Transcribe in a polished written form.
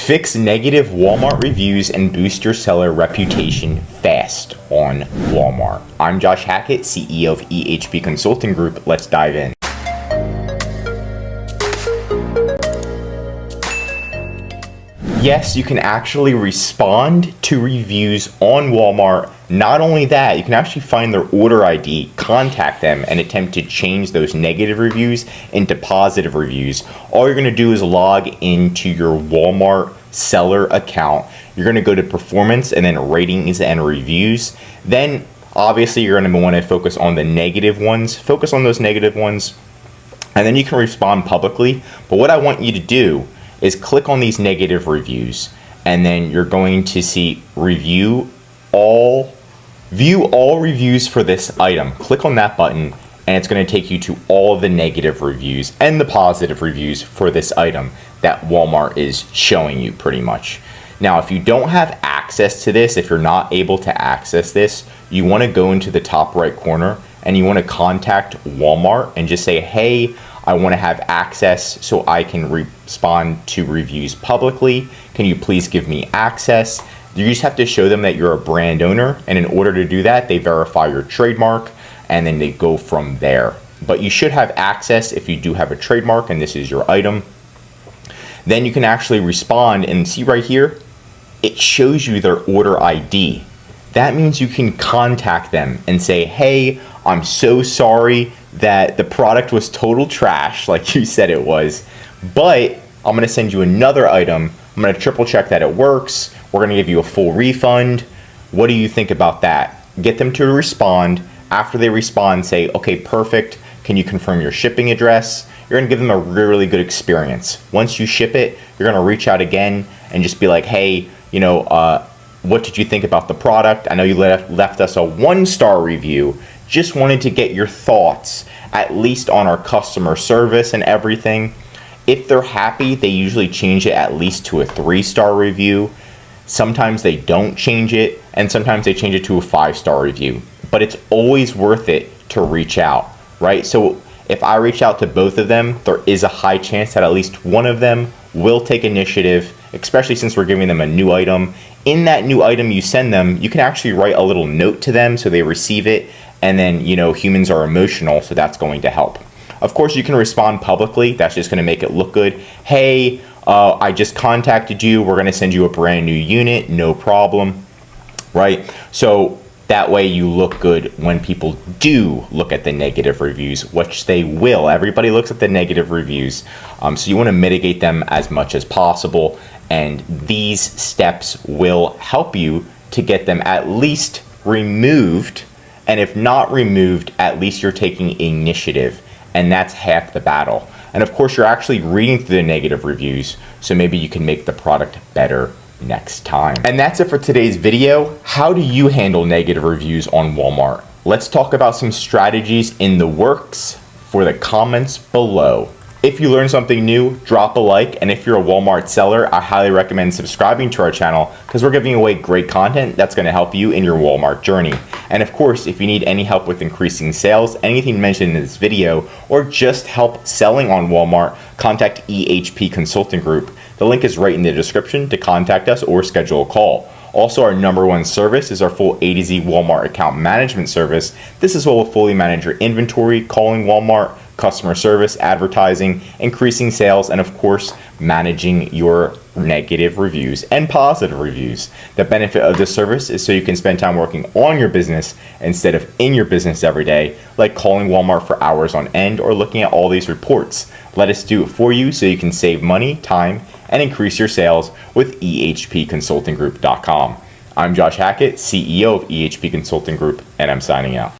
Fix negative Walmart reviews and boost your seller reputation fast on Walmart. I'm Josh Hackett, CEO of EHP Consulting Group. Let's dive in. Yes, you can actually respond to reviews on Walmart. Not only that, you can actually find their order ID, contact them, and attempt to change those negative reviews into positive reviews. All you're going to do is log into your Walmart seller account. You're going to go to performance and then ratings and reviews. Then obviously you're going to want to focus on the negative ones. Focus on those negative ones, and then you can respond publicly. But what I want you to do is click on these negative reviews, and then you're going to see view all reviews for this item. Click on that button, and it's going to take you to all of the negative reviews and the positive reviews for this item that Walmart is showing you pretty much. Now, if you don't have access to this, if you're not able to access this, you want to go into the top right corner and you want to contact Walmart and just say, hey, I want to have access so I can respond to reviews publicly. Can you please give me access? You just have to show them that you're a brand owner, and in order to do that, they verify your trademark, and then they go from there. But you should have access if you do have a trademark and this is your item. Then you can actually respond, and see right here, it shows you their order ID. That means you can contact them and say, hey, I'm so sorry that the product was total trash, like you said it was, but I'm going to send you another item. I'm going to triple check that it works. We're going to give you a full refund. What do you think about that? Get them to respond. After they respond, say, okay, perfect. Can you confirm your shipping address? You're going to give them a really good experience. Once you ship it, you're going to reach out again and just be like, hey, what did you think about the product? I know you left us a 1-star review. Just wanted to get your thoughts, at least on our customer service and everything. If they're happy, they usually change it at least to a 3-star review. Sometimes they don't change it, and sometimes they change it to a 5-star review. But it's always worth it to reach out, right? So if I reach out to both of them, there is a high chance that at least one of them will take initiative, especially since we're giving them a new item. In that new item you send them, you can actually write a little note to them so they receive it. And then, humans are emotional, so that's going to help. Of course, you can respond publicly. That's just going to make it look good. Hey, I just contacted you. We're going to send you a brand new unit. No problem, right? So that way you look good when people do look at the negative reviews, which they will. Everybody looks at the negative reviews. So you want to mitigate them as much as possible. And these steps will help you to get them at least removed. And if not removed, at least you're taking initiative, and that's half the battle. And of course, you're actually reading through the negative reviews, so maybe you can make the product better next time. And that's it for today's video. How do you handle negative reviews on Walmart? Let's talk about some strategies in the works for the comments below. If you learned something new, drop a like, and if you're a Walmart seller, I highly recommend subscribing to our channel because we're giving away great content that's going to help you in your Walmart journey. And of course, if you need any help with increasing sales, anything mentioned in this video, or just help selling on Walmart, contact EHP Consulting Group. The link is right in the description to contact us or schedule a call. Also, our #1 service is our full A to Z Walmart account management service. This is what will fully manage your inventory, calling Walmart, customer service, advertising, increasing sales, and of course, managing your negative reviews and positive reviews. The benefit of this service is so you can spend time working on your business instead of in your business every day, like calling Walmart for hours on end or looking at all these reports. Let us do it for you so you can save money, time, and increase your sales with ehpconsultinggroup.com. I'm Josh Hackett, CEO of EHP Consulting Group, and I'm signing out.